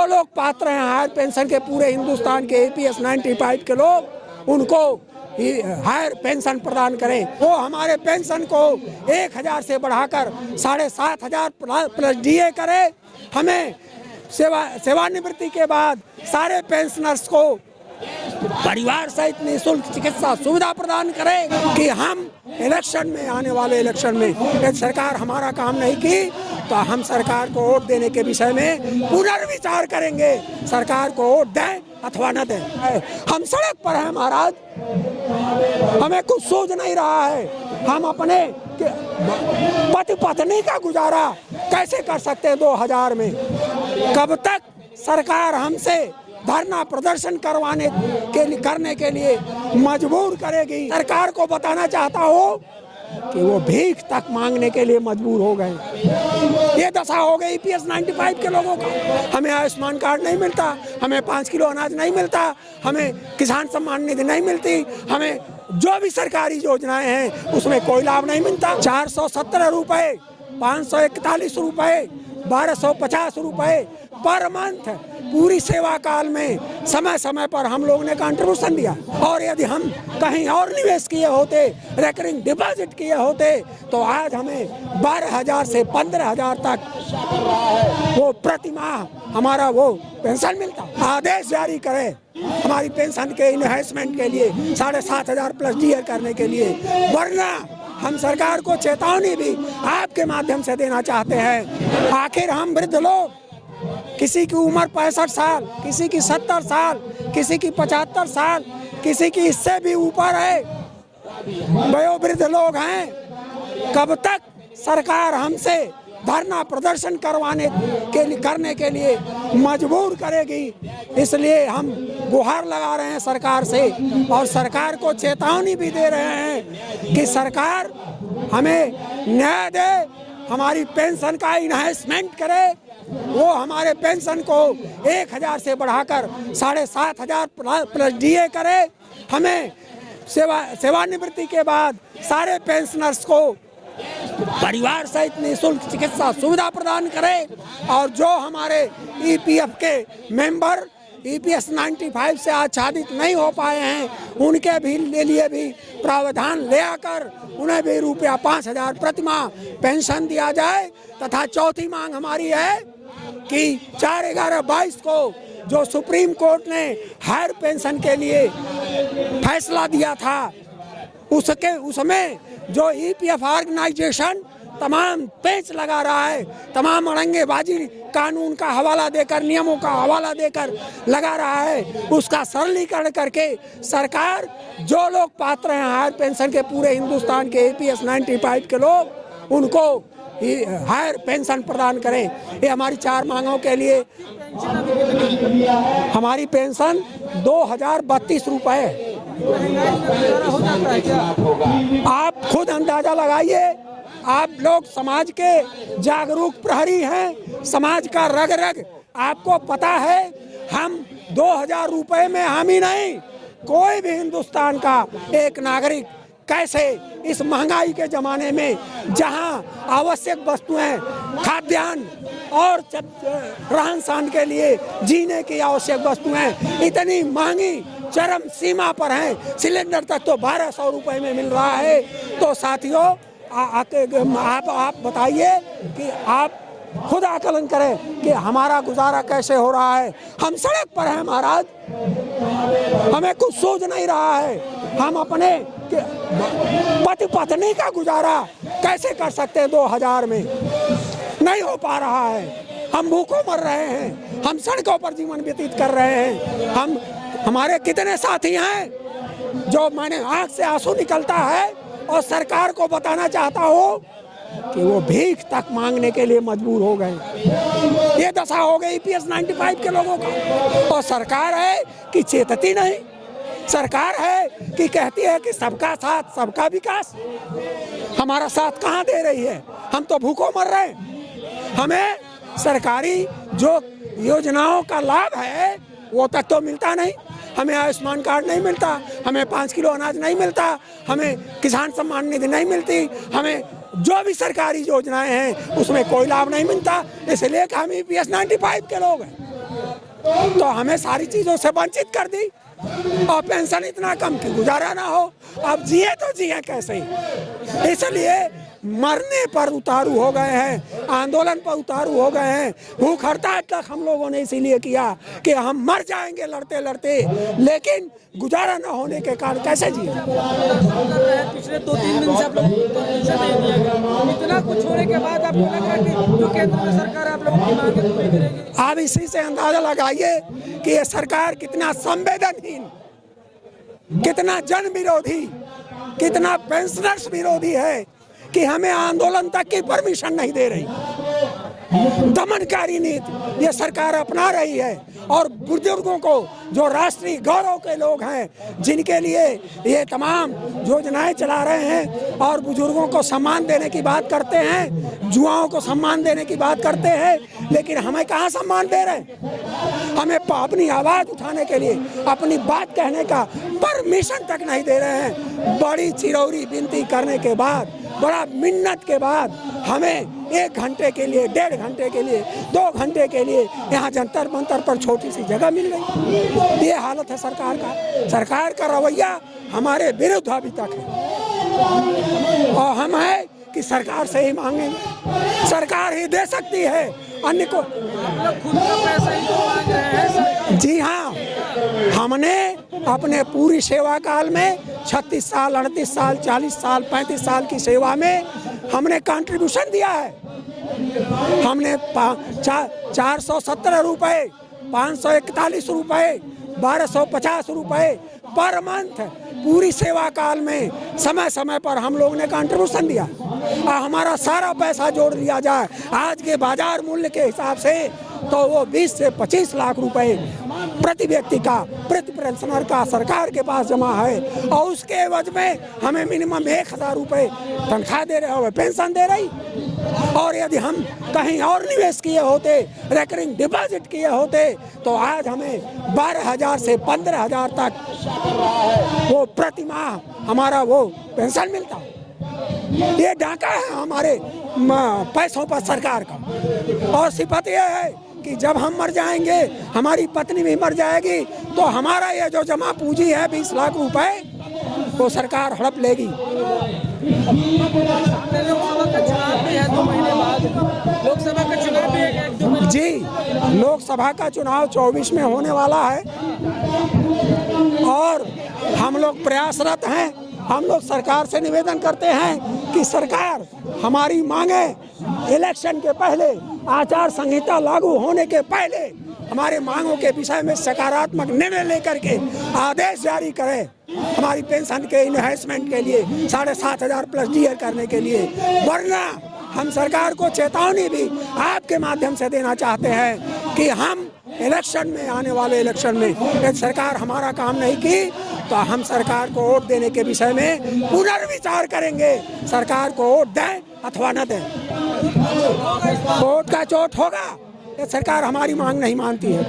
लोग पात्र हैं हायर पेंशन के, पूरे हिंदुस्तान के APS 95 के लोग, उनको हायर पेंशन प्रदान करें। वो हमारे पेंशन को 1000 से बढ़ाकर 7500 प्लस DA करे। हमें सेवानिवृत्ति के बाद सारे पेंशनर्स को परिवार सहित निःशुल्क चिकित्सा सुविधा प्रदान करें कि हम इलेक्शन में, आने वाले इलेक्शन में यदि सरकार हमारा काम नहीं की तो हम सरकार को वोट देने के विषय में पुनर्विचार करेंगे। सरकार को वोट दें अथवा न दें। हम सड़क पर हैं महाराज, हमें कुछ सूझ नहीं रहा है। हम अपने पति पत्नी का गुजारा कैसे कर सकते हैं 2000 में? कब तक सरकार हमसे धरना प्रदर्शन करने के लिए मजबूर करेगी? सरकार को बताना चाहता हो कि वो भीख तक मांगने के लिए मजबूर हो गए। ये दशा हो गई APS 95 के लोगों का। हमें आयुष्मान कार्ड नहीं मिलता, हमें 5 किलो अनाज नहीं मिलता, हमें किसान सम्मान निधि नहीं मिलती, हमें जो भी सरकारी योजनाएं हैं उसमें कोई लाभ नहीं मिलता। 417 रुपए, 541 रुपए, 1250 रुपए पर मंथ पूरी सेवा काल में समय समय पर हम लोगों ने कंट्रीब्यूशन दिया। और यदि हम कहीं और निवेश किए होते, रिकरिंग डिपॉजिट किए होते, तो आज हमें 12,000 से 15,000 तक वो प्रति माह हमारा वो पेंशन मिलता। आदेश जारी करे हमारी पेंशन के इन्वेस्टमेंट के लिए 7,500 प्लस DA करने के लिए, वरना हम सरकार को चेतावनी भी आपके माध्यम से देना चाहते हैं। आखिर हम वृद्ध लोग, किसी की उम्र 65 साल, किसी की 70 साल, किसी की 75 साल, किसी की इससे भी ऊपर है, वयोवृद्ध लोग हैं। कब तक सरकार हमसे धरना प्रदर्शन करने के लिए मजबूर करेगी? इसलिए हम गुहार लगा रहे हैं सरकार से और सरकार को चेतावनी भी दे रहे हैं कि सरकार हमें न्याय दे, हमारी पेंशन का इन्वेस्टमेंट करे, वो हमारे पेंशन को 1000 से बढ़ाकर 7500 प्लस DA करे। हमें सेवानिवृत्ति के बाद सारे पेंशनर्स को परिवार सहित निःशुल्क चिकित्सा सुविधा प्रदान करें। और जो हमारे EPF के मेंबर APS 95 से आच्छादित नहीं हो पाए हैं, उनके भी लिए भी प्रावधान ले आकर उन्हें भी रुपया 5000 प्रति माह पेंशन दिया जाए। तथा चौथी मांग हमारी है कि 4/11/22 को जो सुप्रीम कोर्ट ने हायर पेंशन के लिए फैसला दिया था, उसमें जो EPF ऑर्गेनाइजेशन तमाम पेच लगा रहा है, तमाम अड़ंगेबाजी कानून का हवाला देकर, नियमों का हवाला देकर लगा रहा है, उसका सरलीकरण करके सरकार जो लोग पात्र हैं हायर पेंशन के, पूरे हिंदुस्तान के APS 95 के लोग, उनको हायर पेंशन प्रदान करें। ये हमारी 4 मांगों के लिए हमारी पेंशन 2032 रुपए है। आप खुद अंदाजा लगाइए, आप लोग समाज के जागरूक प्रहरी हैं, समाज का रग रग आपको पता है। हम 2000 रुपए में हम ही नहीं, कोई भी हिंदुस्तान का एक नागरिक कैसे इस महंगाई के ज़माने में, जहां आवश्यक वस्तुएं, खाद्यान्न और रहन सहन के लिए जीने की आवश्यक वस्तुएं इतनी महंगी चरम सीमा पर हैं, सिलेंडर तक तो 1200 रुपए में मिल रहा है। तो साथियों, आप बताइए कि आप खुद आकलन करें कि हमारा गुजारा कैसे हो रहा है। हम सड़क पर हैं महाराज, हमें कुछ सूझ नहीं रहा है। हम अपने पति पत्नी का गुजारा कैसे कर सकते हैं 2000 में? नहीं हो पा रहा है। हम भूखों मर रहे हैं, हम सड़कों पर जीवन व्यतीत कर रहे हैं। हमारे कितने साथी हैं जो, मैंने आंख से आंसू निकलता है और सरकार को बताना चाहता हूँ कि वो भीख तक मांगने के लिए मजबूर हो गए। ये दशा हो गई APS 95 के लोगों का। और सरकार है कि चेतती नहीं, सरकार है कि कहती है कि सबका साथ सबका विकास। हमारा साथ कहाँ दे रही है? हम तो भूखों मर रहे हैं। हमें सरकारी जो योजनाओं का लाभ है वो तक तो मिलता नहीं। हमें आयुष्मान कार्ड नहीं मिलता, हमें 5 किलो अनाज नहीं मिलता, हमें किसान सम्मान निधि नहीं मिलती, हमें जो भी सरकारी योजनाएं हैं उसमें कोई लाभ नहीं मिलता। इसलिए कि हम APS 95 के लोग हैं। तो हमें सारी चीज़ों से वंचित कर दी और पेंशन इतना कम कि गुजारा ना हो। अब जिए तो जिए कैसे? इसलिए मरने पर उतारू हो गए हैं, आंदोलन पर उतारू हो गए हैं। भूख हड़ताल तक हम लोगों ने इसीलिए किया कि हम मर जाएंगे लड़ते लड़ते, लेकिन गुजारा न होने के कारण कैसे जिए। पिछले 2-3 दिन से आप लोग इतना कुछ होने के बाद आपको लग रहा है कि जो केंद्र में सरकार आप लोगों की मांगें पूरी करेगी? आप इसी से अंदाजा लगाइए कि ये सरकार कितना संवेदनहीन, कितना जन विरोधी, कितना पेंशनर्स विरोधी है कि हमें आंदोलन तक की परमिशन नहीं दे रही। दमनकारी नीति ये सरकार अपना रही है और बुजुर्गों को, जो राष्ट्रीय गौरव के लोग हैं, जिनके लिए ये तमाम योजनाएं चला रहे हैं और बुजुर्गों को सम्मान देने की बात करते हैं, जुआओं को सम्मान देने की बात करते हैं, लेकिन हमें कहाँ सम्मान दे रहे हैं? हमें अपनी आवाज़ उठाने के लिए, अपनी बात कहने का परमिशन तक नहीं दे रहे हैं। बड़ी चिरौरी विनती करने के बाद, बड़ा मिन्नत के बाद हमें 1 घंटे के लिए, 1.5 घंटे के लिए, 2 घंटे के लिए यहाँ जंतर मंतर पर छोटी सी जगह मिल गई। ये हालत है सरकार का। सरकार का रवैया हमारे विरुद्ध अभी तक है और हम है कि सरकार से ही मांगेंगे। सरकार ही दे सकती है, अन्य को खुद का पैसा ही तो मांग रहे हैं। जी हाँ, हमने अपने पूरी सेवा काल में 36 साल, 38 साल, 40 साल, 35 साल की सेवा में हमने कंट्रीब्यूशन दिया है। हमने 417 रुपये, 541 रुपये, 1250 रुपये पर मंथ पूरी सेवा काल में समय समय पर हम लोगों ने कंट्रीब्यूशन दिया और हमारा सारा पैसा जोड़ दिया जाए आज के बाजार मूल्य के हिसाब से तो वो 20 से 25 लाख रुपए प्रति व्यक्ति का, प्रति पेंशनर का सरकार के पास जमा है और उसके एवज में हमें मिनिमम 1000 रुपये तनख्वाह दे रहे हो, पेंशन दे रही। और यदि हम कहीं और निवेश किए होते, रिकरिंग डिपॉजिट किए होते, तो आज हमें 12,000 से 15,000 तक वो प्रति माह हमारा वो पेंशन मिलता। ये डाका है हमारे पैसों पर सरकार का। और सिफत यह है कि जब हम मर जाएंगे, हमारी पत्नी भी मर जाएगी, तो हमारा ये जो जमा पूंजी है 20 लाख रुपए, वो सरकार हड़प लेगी। लोकसभा का चुनाव भी है 2 महीने बाद। लोकसभा का चुनाव भी है 1-2 महीने। जी, लोकसभा का चुनाव 24 में होने वाला है और हम लोग प्रयासरत हैं। हम लोग सरकार से निवेदन करते हैं कि सरकार हमारी मांगे इलेक्शन के पहले, आचार संहिता लागू होने के पहले हमारे मांगों के विषय में सकारात्मक निर्णय लेकर के आदेश जारी करे। हमारी पेंशन के इन्वेस्टमेंट के लिए 7,500 प्लस डीयर करने के लिए, वरना हम सरकार को चेतावनी भी आपके माध्यम से देना चाहते हैं कि हम इलेक्शन में, आने वाले इलेक्शन में यदि सरकार हमारा काम नहीं की तो हम सरकार को वोट देने के विषय में पुनर्विचार करेंगे। सरकार को वोट दें अथवा न दें, वोट का चोट होगा। ये सरकार हमारी मांग नहीं मानती है।